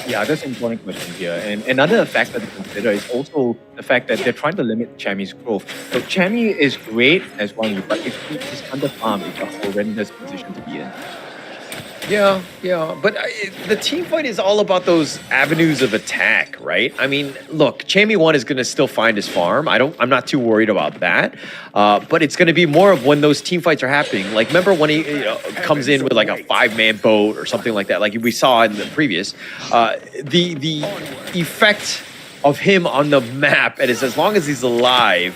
Yeah, that's an important question here. And another factor to consider is also the fact that they're trying to limit Chammy's growth. So Chammy is great as one, but if he is under farm, it's a horrendous position to be in. Yeah, yeah, but the team fight is all about those avenues of attack, right? I mean, look, Chammy One is going to still find his farm. I'm not too worried about that. But it's going to be more of when those team fights are happening. Like, remember when he comes in with like a 5-man boat or something like that, like we saw in the previous. The effect of him on the map, and it's as long as he's alive,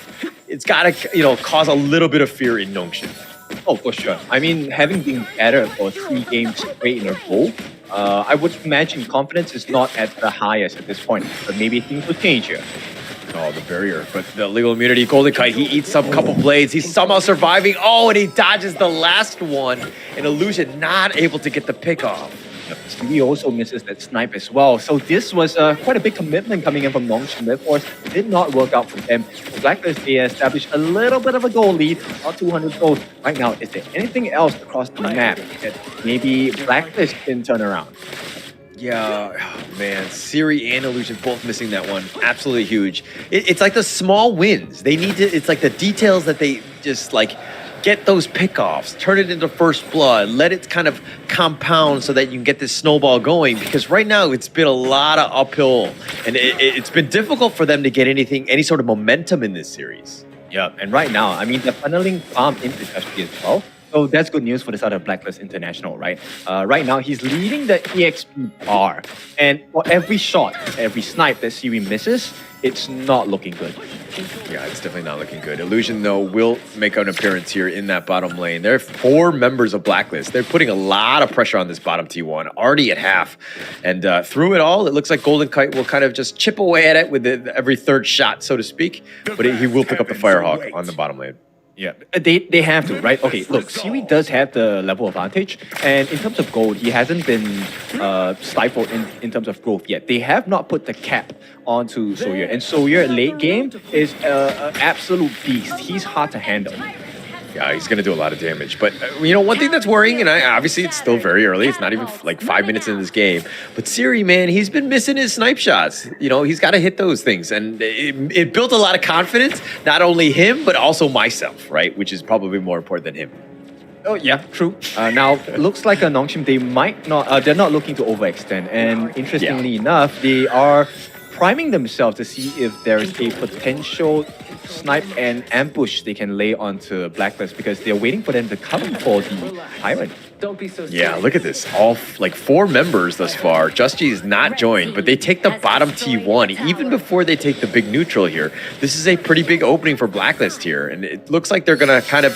it's got to cause a little bit of fear in Nongshim. Oh, for sure. I mean, having been better for 3 games straight in a row, I would imagine confidence is not at the highest at this point, but maybe things will change here. Oh, the barrier, but the legal immunity. Golden Kite, he eats some couple blades. He's somehow surviving. Oh, and he dodges the last one. And Illusion not able to get the pick off. He also misses that snipe as well. So this was quite a big commitment coming in from Nongshim. Therefore, it did not work out for them. For Blacklist, they established a little bit of a goal lead, about 200 goals. Right now, is there anything else across the map that maybe Blacklist can turn around? Yeah, oh, man, Siri and Illusion both missing that one. Absolutely huge. It's like the small wins. They need to, it's like the details that they just like get those pickoffs, turn it into first blood, let it kind of compound so that you can get this snowball going. Because right now it's been a lot of uphill and it's been difficult for them to get any sort of momentum in this series. Yeah, and right now, I mean, they're funneling farm into Dusty as well. So that's good news for the side of Blacklist International, right? Right now, he's leading the EXP bar. And for every shot, every snipe that Siri misses, it's not looking good. Yeah, it's definitely not looking good. Illusion, though, will make an appearance here in that bottom lane. There are 4 members of Blacklist. They're putting a lot of pressure on this bottom T1, already at half. And through it all, it looks like Golden Kite will kind of just chip away at it with every third shot, so to speak. But he will pick up the Firehawk on the bottom lane. Yeah, they have to, right? Okay, look, Siri does have the level advantage, and in terms of gold, he hasn't been stifled in terms of growth yet. They have not put the cap onto Sawyer, and Sawyer late game is an absolute beast. He's hard to handle. Yeah, he's going to do a lot of damage. But, one thing that's worrying, and obviously it's still very early. It's not even like 5 minutes into this game. But Siri, man, he's been missing his snipe shots. He's got to hit those things. And it built a lot of confidence, not only him, but also myself, right? Which is probably more important than him. Oh, yeah, true. Now, looks like a Nongshim, they might not, they're not looking to overextend. And interestingly enough, they are priming themselves to see if there is a potential snipe and ambush they can lay onto Blacklist because they're waiting for them to come for the Tyrant. Don't be so serious. Yeah, look at this. All 4 members thus far. Justy is not joined, but they take the bottom T1 even before they take the big neutral here. This is a pretty big opening for Blacklist here, and it looks like they're going to kind of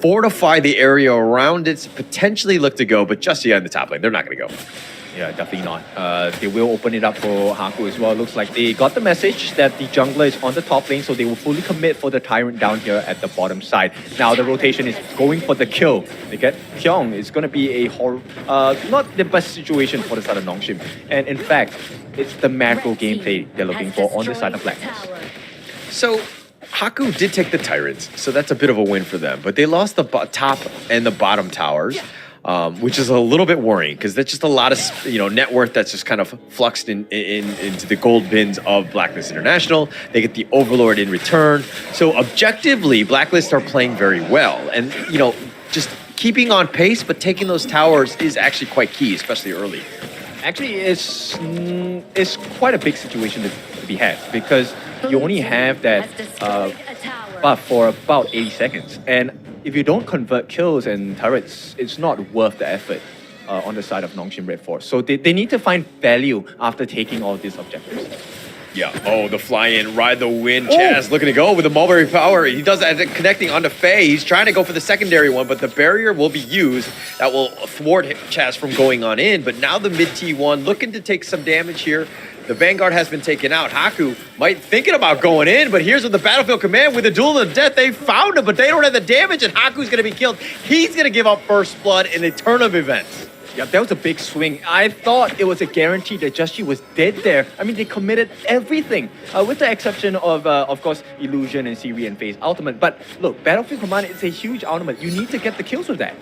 fortify the area around it, potentially look to go, but Justy on the top lane, they're not going to go. Yeah, definitely not. They will open it up for HoK as well. Looks like they got the message that the jungler is on the top lane, so they will fully commit for the Tyrant down here at the bottom side. Now the rotation is going for the kill. They get Kyung. It's going to be a not the best situation for the side of Nongshim. And in fact, it's the macro gameplay they're looking for on the side of Blacklist. So HoK did take the Tyrants, so that's a bit of a win for them. But they lost the top and the bottom towers. Which is a little bit worrying because that's just a lot of net worth that's just kind of fluxed into the gold bins of Blacklist International. They get the Overlord in return. So objectively, Blacklist are playing very well, and just keeping on pace, but taking those towers is actually quite key, especially early. Actually, it's quite a big situation to be had because you only have that buff for about 80 seconds, and if you don't convert kills and turrets, it's not worth the effort on the side of Nongshim Red Force. So they need to find value after taking all these objectives. Yeah. Oh, the fly-in, ride the wind. Chaz looking to go with the mulberry power. He does that connecting onto Faye. He's trying to go for the secondary one, but the barrier will be used. That will thwart Chaz from going on in. But now the mid T1 looking to take some damage here. The Vanguard has been taken out. HoK might thinking about going in, but here's with the Battlefield Command with the Duel of Death. They found him, but they don't have the damage, and HoK's going to be killed. He's going to give up first blood in a turn of events. Yeah, that was a big swing. I thought it was a guarantee that Justy was dead there. I mean, they committed everything, with the exception of course, Illusion and Siri and Faye's ultimate. But look, Battlefield Command is a huge ultimate. You need to get the kills with that.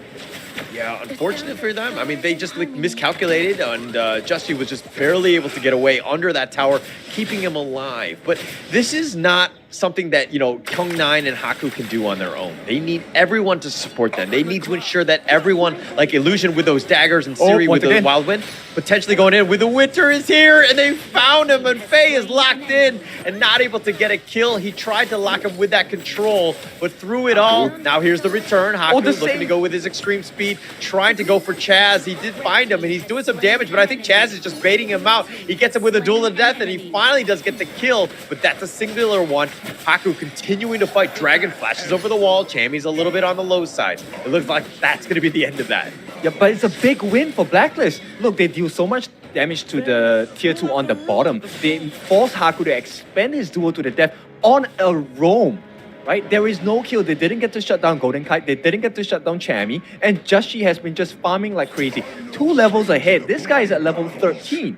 Yeah, unfortunate for them. I mean, they just like, miscalculated, and Justy was just barely able to get away under that tower, keeping him alive. But this is not something that, you know, Kyung9 and HoK can do on their own. They need everyone to support them. They need to ensure that everyone, like Illusion with those daggers and Siri with the Wild Wind, potentially going in with the Winter is here, and they found him, and Faye is locked in and not able to get a kill. He tried to lock him with that control, but through it all, now here's the return. HoK looking to go with his extreme speed, trying to go for Chaz. He did find him, and he's doing some damage, but I think Chaz is just baiting him out. He gets him with a duel of death, and he finally does get the kill, but that's a singular one. HoK continuing to fight. Dragon flashes over the wall. Chammy's a little bit on the low side. It looks like that's going to be the end of that. Yeah, but it's a big win for Blacklist. Look, they deal so much damage to the tier 2 on the bottom. They force HoK to expend his duel to the death on a roam. Right? There is no kill. They didn't get to shut down Golden Kite. They didn't get to shut down Chammy. And Justy has been just farming like crazy. 2 levels ahead. This guy is at level 13.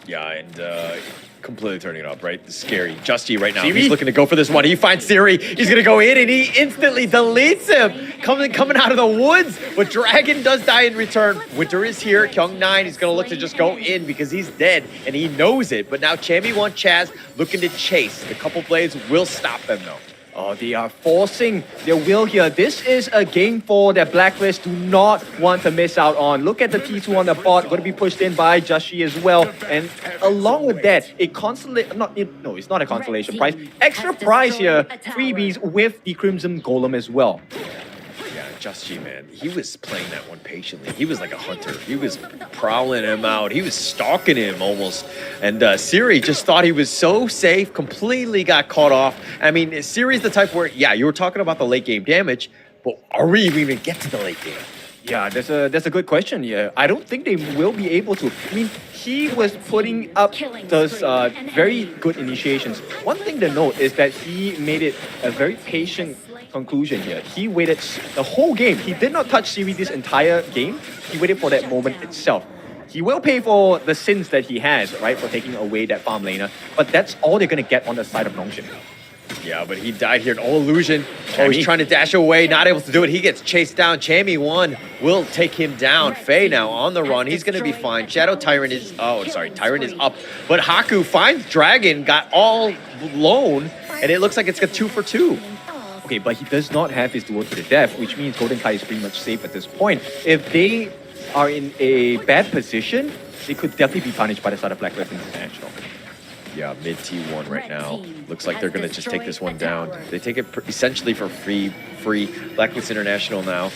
Yeah, and completely turning it up, right? It's scary. Justy right now, Siri? he's looking to go for this one. He finds Siri. He's going to go in, and he instantly deletes him. Coming out of the woods. But Dragon does die in return. Winter is here. Kyung9 is going to look to just go in because he's dead, and he knows it. But now Chammy wants Chaz looking to chase. The couple blades will stop them, though. Oh, they are forcing their will here. This is a game 4 that Blacklist do not want to miss out on. Look at the T2 on the bot, going to be pushed in by Justy as well. And along with that, it's not a consolation prize. Extra prize here, freebies with the Crimson Golem as well. Yeah, Justy, man, he was playing that one patiently. He was like a hunter. He was prowling him out. He was stalking him almost. And Siri just thought he was so safe, completely got caught off. I mean, Siri's the type where, yeah, you were talking about the late game damage, but are we even going to get to the late game? Yeah, that's a good question. Yeah, I don't think they will be able to. I mean, he was putting up those very good initiations. One thing to note is that he made it a very patient conclusion here. He waited the whole game. He did not touch Siri this entire game. He waited for that moment itself. He will pay for the sins that he has, right, for taking away that farm laner. But that's all they're going to get on the side of Nongshim. Yeah, but he died here. Oh, Illusion. Oh, he's trying to dash away, not able to do it. He gets chased down. Chammy 1 will take him down. Faye now on the run. He's going to be fine. Shadow Tyrant is... Oh, sorry. Tyrant is up. But HoK finds Dragon, got all alone, and it looks like it's got 2 for 2. Okay, but he does not have his duel to the death, which means Golden Kite is pretty much safe at this point. If they are in a bad position, they could definitely be punished by the side of Blacklist International. Yeah, mid T1 right now. Looks like they're going to just take this one down. They take it essentially for free. Blacklist International now.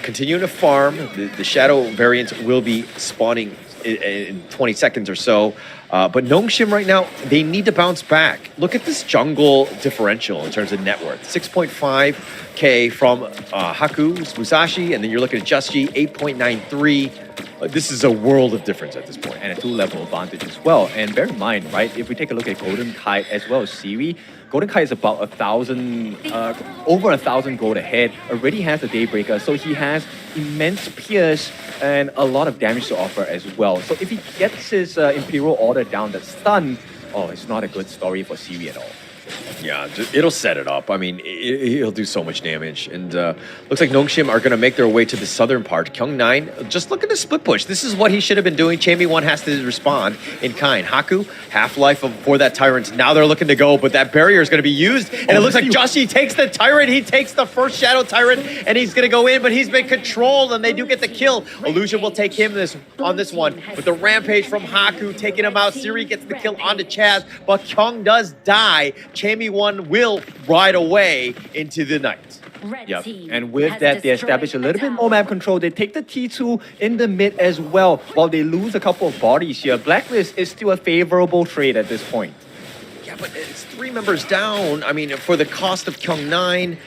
Continuing to farm. The Shadow variant will be spawning in 20 seconds or so. But Nongshim right now, they need to bounce back. Look at this jungle differential in terms of net worth. 6.5K from Haku, Musashi, and then you're looking at Justy, 8.93. This is a world of difference at this point. And a 2-level advantage as well. And bear in mind, right, if we take a look at Golden Kite as well as Siri, Golden Kite is about 1,000, over 1,000 gold ahead, already has the Daybreaker, so he has immense pierce and a lot of damage to offer as well. So if he gets his Imperial Order down, that stun, oh, it's not a good story for Siri at all. Yeah, it'll set it up. I mean, he'll do so much damage. And looks like Nongshim are going to make their way to the southern part. Kyung9, just look at the split push. This is what he should have been doing. Chammy 1 has to respond in kind. HoK, half-life for that Tyrant. Now they're looking to go, but that barrier is going to be used. And it looks like Justy takes the Tyrant. He takes the first Shadow Tyrant, and he's going to go in, but he's been controlled, and they do get the kill. Illusion will take him on this one. With the Rampage from HoK taking him out. Siri gets the kill onto Chaz, but Kyung does die. Chammy 1 will ride away into the night. Yep. And with that, they establish a little bit more map control. They take the T2 in the mid as well, while they lose a couple of bodies here. Blacklist is still a favorable trade at this point. Yeah, but it's 3 members down. I mean, for the cost of Kyung9,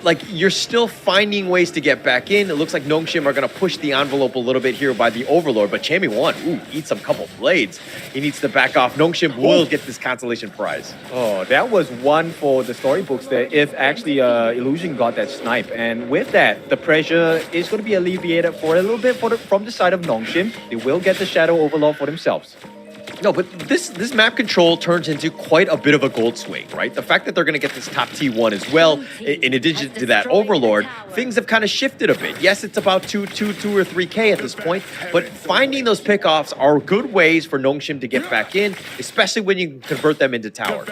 like, you're still finding ways to get back in. It looks like Nongshim are going to push the envelope a little bit here by the Overlord, but Chammy 1, eats a couple blades. He needs to back off. Nongshim will get this consolation prize. Oh, that was one for the storybooks there, if actually Illusion got that snipe. And with that, the pressure is going to be alleviated for a little bit from the side of Nongshim. They will get the Shadow Overlord for themselves. No, but this map control turns into quite a bit of a gold swing, right? The fact that they're going to get this top T1 as well, in addition to that Overlord, things have kind of shifted a bit. Yes, it's about 2 or 3K at this point, but finding those pickoffs are good ways for Nongshim to get back in, especially when you convert them into towers.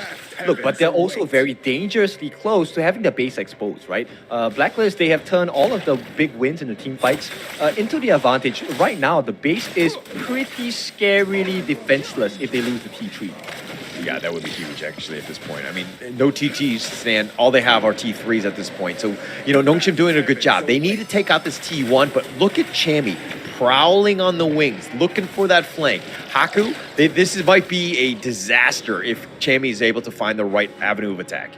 Look, but they're also very dangerously close to having the base exposed, right? Blacklist, they have turned all of the big wins in the team fights into the advantage. Right now, the base is pretty scarily defenseless if they lose the T3. Yeah, that would be huge, actually, at this point. I mean, no TTs stand. All they have are T3s at this point. So, you know, Nongshim doing a good job. They need to take out this T1, but look at Chammy prowling on the wings, looking for that flank. HoK, this might be a disaster if Chammy is able to find the right avenue of attack.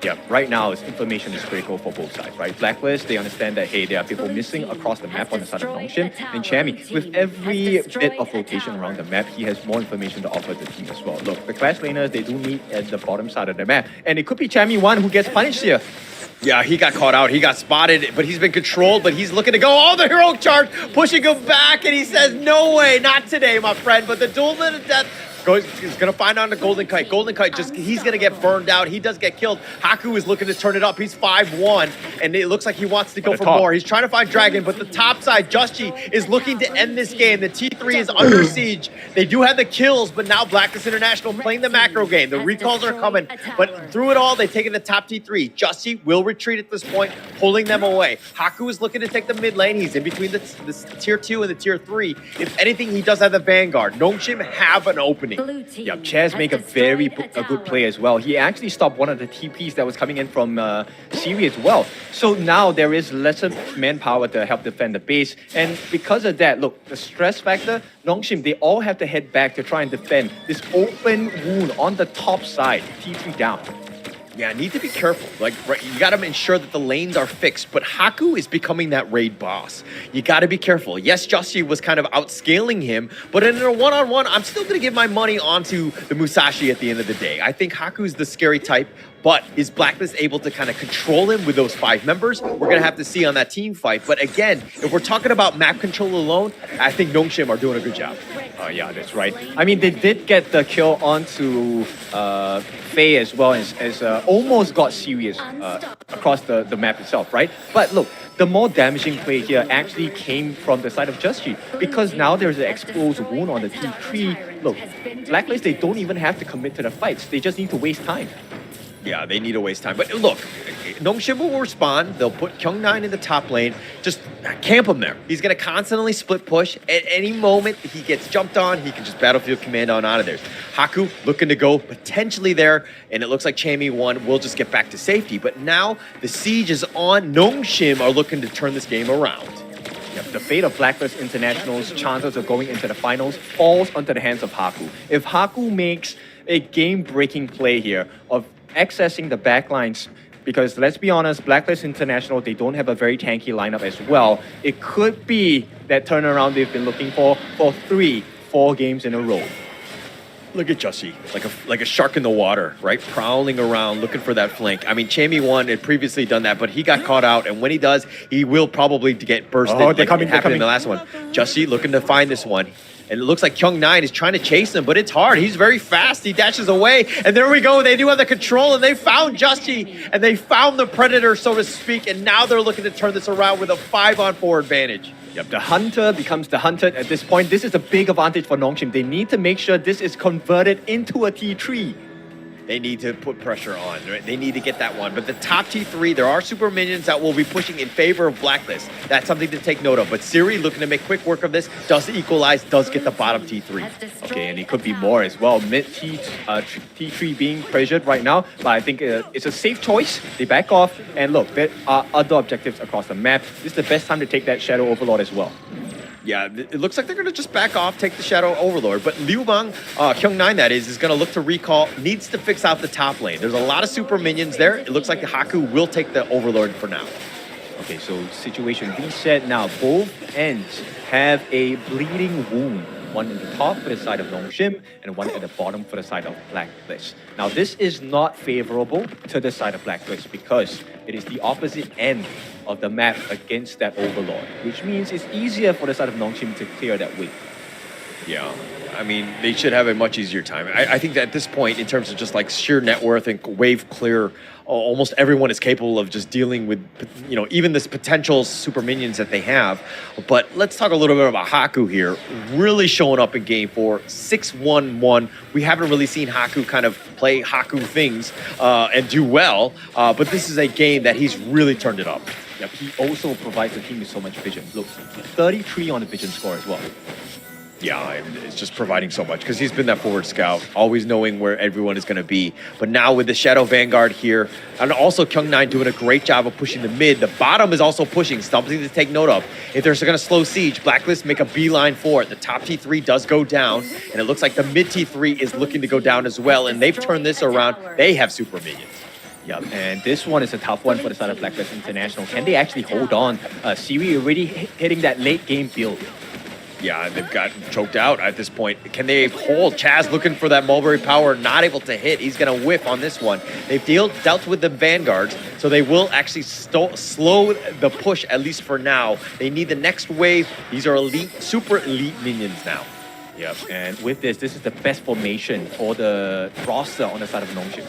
Yeah, right now, information is critical for both sides, right? Blacklist, they understand that, hey, there are people missing across the map on the side of Nongshim. And Chammy, with every bit of rotation around the map, he has more information to offer the team as well. Look, the Clash laners, they do meet at the bottom side of the map. And it could be Chammy 1 who gets punished here. Yeah, he got caught out. He got spotted, but he's been controlled, but he's looking to go. Oh, the hero charge, pushing him back, and he says, no way, not today, my friend. But the duel to death he's going to find on the Golden Kite. Golden Kite, he's going to get burned out. He does get killed. HoK is looking to turn it up. He's 5-1, and it looks like he wants to go for more. He's trying to find Dragon, but the top side, Justy, is looking to end this game. The T3 is under siege. They do have the kills, but now Blacklist International playing the macro game. The recalls are coming, but through it all, they've taken the top T3. Justy will retreat at this point, pulling them away. HoK is looking to take the mid lane. He's in between the tier 2 and the tier 3. If anything, he does have the Vanguard. Nongshim have an opening. Yeah, Chaz make a good play as well. He actually stopped one of the TPs that was coming in from Siri as well. So now there is lesser manpower to help defend the base. And because of that, look, the stress factor, Nongshim, they all have to head back to try and defend this open wound on the top side. T3 down. Yeah, need to be careful. Like, right, you got to ensure that the lanes are fixed, but HoK is becoming that raid boss. You got to be careful. Yes, Justy was kind of outscaling him, but in a one-on-one, I'm still going to give my money onto the Musashi at the end of the day. I think HoK's the scary type, but is Blacklist able to kind of control him with those 5 members? We're going to have to see on that team fight. But again, if we're talking about map control alone, I think Nongshim are doing a good job. Yeah, that's right. I mean, they did get the kill onto Faye as well as almost got serious across the map itself, right? But look, the more damaging play here actually came from the side of Justy because now there's an exposed wound on the T3. Look, Blacklist, they don't even have to commit to the fights. They just need to waste time. Yeah, they need to waste time. But look, Nongshim will respond. They'll put Kyung9 in the top lane. Just camp him there. He's going to constantly split push. At any moment he gets jumped on, he can just battlefield command on out of there. HoK looking to go potentially there, and it looks like Chammy 1 will just get back to safety. But now the siege is on. Nongshim are looking to turn this game around. Yep, the fate of Blacklist International's chances of going into the finals falls onto the hands of HoK. If HoK makes a game-breaking play here of accessing the backlines, because let's be honest, Blacklist International, they don't have a very tanky lineup as well. It could be that turnaround they've been looking for 3-4 games in a row. Look at Justy, like a shark in the water, right? Prowling around, looking for that flank. I mean, Chammy 1 had previously done that, but he got caught out, and when he does, he will probably get bursted. Oh, they're coming, happened in the last one. Justy looking to find this one. And it looks like Kyung9 is trying to chase him, but it's hard. He's very fast. He dashes away. And there we go. They do have the control, and they found Justy, and they found the Predator, so to speak. And now they're looking to turn this around with a 5-on-4 advantage. Yep, the hunter becomes the hunted at this point. This is a big advantage for Nongshim. They need to make sure this is converted into a T3. They need to put pressure on, right? They need to get that one. But the top T3, there are super minions that will be pushing in favor of Blacklist. That's something to take note of. But Siri looking to make quick work of this, does equalize, does get the bottom T3. Okay, and it could be more as well. Mid T3 being pressured right now, but I think it's a safe choice. They back off, and look, there are other objectives across the map. This is the best time to take that Shadow Overlord as well. Yeah, it looks like they're going to just back off, take the Shadow Overlord. But Liu Bang, Kyung9 that is going to look to recall, needs to fix out the top lane. There's a lot of super minions there. It looks like the HoK will take the Overlord for now. Okay, so situation reset now. Both ends have a bleeding wound. One in the top for the side of Nongshim, and one at the bottom for the side of Blacklist. Now, this is not favorable to the side of Blacklist because it is the opposite end of the map against that Overlord, which means it's easier for the side of Nongshim to clear that way. Yeah. I mean, they should have a much easier time. I think that at this point, in terms of just like sheer net worth and wave clear, almost everyone is capable of just dealing with, even this potential super minions that they have. But let's talk a little bit about HoK here. Really showing up in game 4, 6-1-1. We haven't really seen HoK kind of play HoK things and do well. But this is a game that he's really turned it up. Yep, he also provides the team with so much vision. Look, 33 on the vision score as well. Yeah, and it's just providing so much because he's been that forward scout, always knowing where everyone is going to be. But now with the Shadow Vanguard here, and also Kyung9 doing a great job of pushing the mid. The bottom is also pushing, something to take note of. If they're going to slow siege, Blacklist make a beeline for it. The top T3 does go down, and it looks like the mid T3 is looking to go down as well. And they've turned this around. They have super minions. Yeah, and this one is a tough one for the side of Blacklist International. Can they actually hold on? Siri already hitting that late game build. Yeah, they've got choked out at this point. Can they hold? Chaz looking for that mulberry power, not able to hit. He's going to whiff on this one. They've dealt with the Vanguards, so they will actually slow the push, at least for now. They need the next wave. These are elite, super elite minions now. Yep, and with this is the best formation for the roster on the side of Nongshim.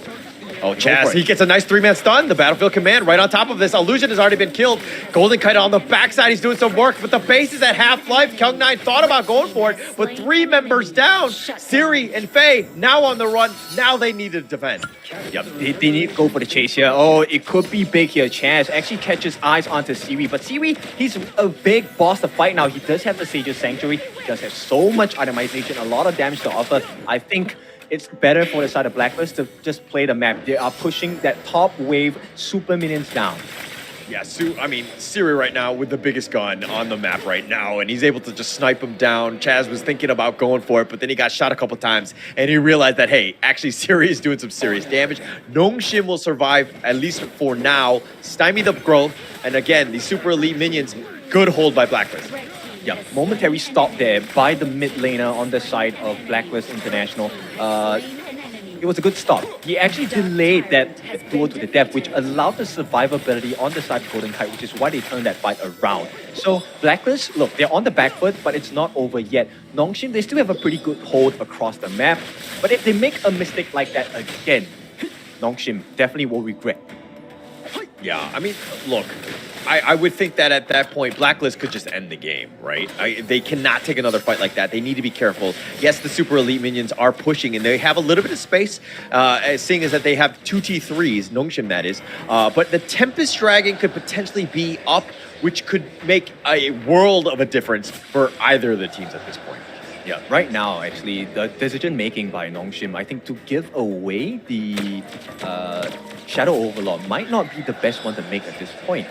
Oh, Chaz, he gets a nice 3-man stun. The Battlefield Command right on top of this. Illusion has already been killed. Golden Kite on the backside. He's doing some work, but the base is at half-life. Kyung9 thought about going for it, but 3 members down. Siri and Faye now on the run. Now they need to defend. Yep, they need to go for the chase here. Oh, it could be big here. Chaz actually catches eyes onto Siri, but Siri, he's a big boss to fight now. He does have the Sage's Sanctuary. He does have so much itemization, a lot of damage to offer. I think it's better for the side of Blacklist to just play the map. They are pushing that top wave super minions down. Yeah, Siri right now with the biggest gun on the map right now, and he's able to just snipe him down. Chaz was thinking about going for it, but then he got shot a couple times, and he realized that, hey, actually Siri is doing some serious damage. Nongshim will survive, at least for now, stymie the growth, and again, these super elite minions, good hold by Blacklist. Yeah, momentary stop there by the mid laner on the side of Blacklist International. It was a good stop. He actually delayed that duel to the death, which allowed the survivability on the side of Golden Kite, which is why they turned that fight around. So Blacklist, look, they're on the back foot, but it's not over yet. Nongshim, they still have a pretty good hold across the map. But if they make a mistake like that again, Nongshim definitely will regret. Yeah, look, I would think that at that point, Blacklist could just end the game, right? They cannot take another fight like that. They need to be careful. Yes, the super elite minions are pushing, and they have a little bit of space, seeing as that they have 2 T3s, Nongshim that is. But the Tempest Dragon could potentially be up, which could make a world of a difference for either of the teams at this point. Yeah, right now, actually, the decision-making by Nongshim, I think to give away the Shadow Overlord might not be the best one to make at this point.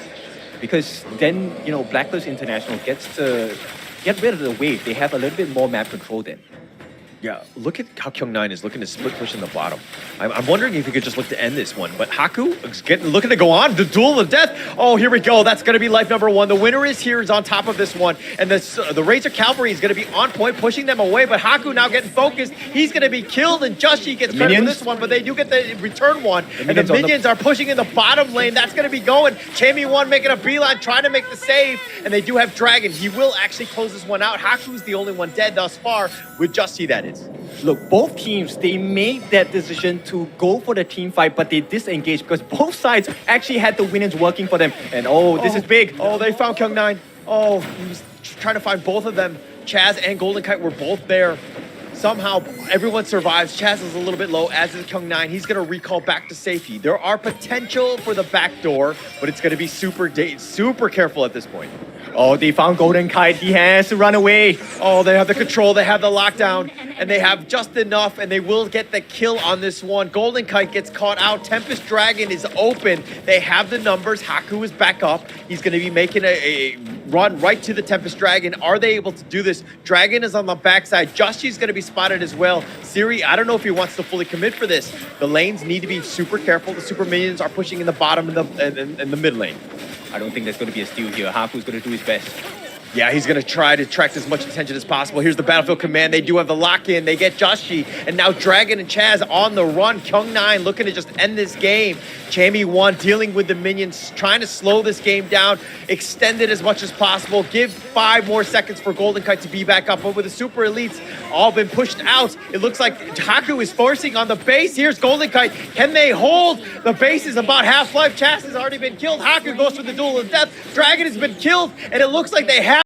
Because then, Blacklist International gets to get rid of the wave. They have a little bit more map control then. Yeah, look at how Kyung9 is looking to split push in the bottom. I'm wondering if he could just look to end this one. But HoK is looking to go on. The duel of death. Oh, here we go. That's going to be life number 1. The winner is here, is on top of this one. And the Razor Cavalry is going to be on point, pushing them away. But HoK now getting focused. He's going to be killed. And Joshi gets credit for this one. But they do get the return one. And the minions are pushing in the bottom lane. That's going to be going. Chamie1 making a beeline, trying to make the save. And they do have Dragon. He will actually close this one out. HoK's the only one dead thus far, with Justy, that is. Look, both teams, they made that decision to go for the team fight, but they disengaged because both sides actually had the minions working for them. And this is big. Oh, they found Kyung9. Oh, he was trying to find both of them. Chaz and Golden Kite were both there. Somehow, everyone survives. Chaz is a little bit low, as is Kyung9. He's going to recall back to safety. There are potential for the back door, but it's going to be super careful at this point. Oh, they found Golden Kite. He has to run away. Oh, they have the control. They have the lockdown. And they have just enough, and they will get the kill on this one. Golden Kite gets caught out. Tempest Dragon is open. They have the numbers. HoK is back up. He's going to be making a run right to the Tempest Dragon. Are they able to do this? Dragon is on the backside. Joshi's going to be spotted as well. Siri, I don't know if he wants to fully commit for this. The lanes need to be super careful. The super minions are pushing in the bottom and the mid lane. I don't think there's going to be a steal here. HoK is going to do his best. Yeah, he's going to try to attract as much attention as possible. Here's the Battlefield Command. They do have the lock-in. They get Joshi. And now Dragon and Chaz on the run. Kyung9 looking to just end this game. Chammy 1 dealing with the minions, trying to slow this game down, extend it as much as possible, give 5 more seconds for Golden Kite to be back up. But with the Super Elites all been pushed out, it looks like HoK is forcing on the base. Here's Golden Kite. Can they hold? The base is about half-life. Chaz has already been killed. HoK goes for the duel of death. Dragon has been killed, and it looks like they have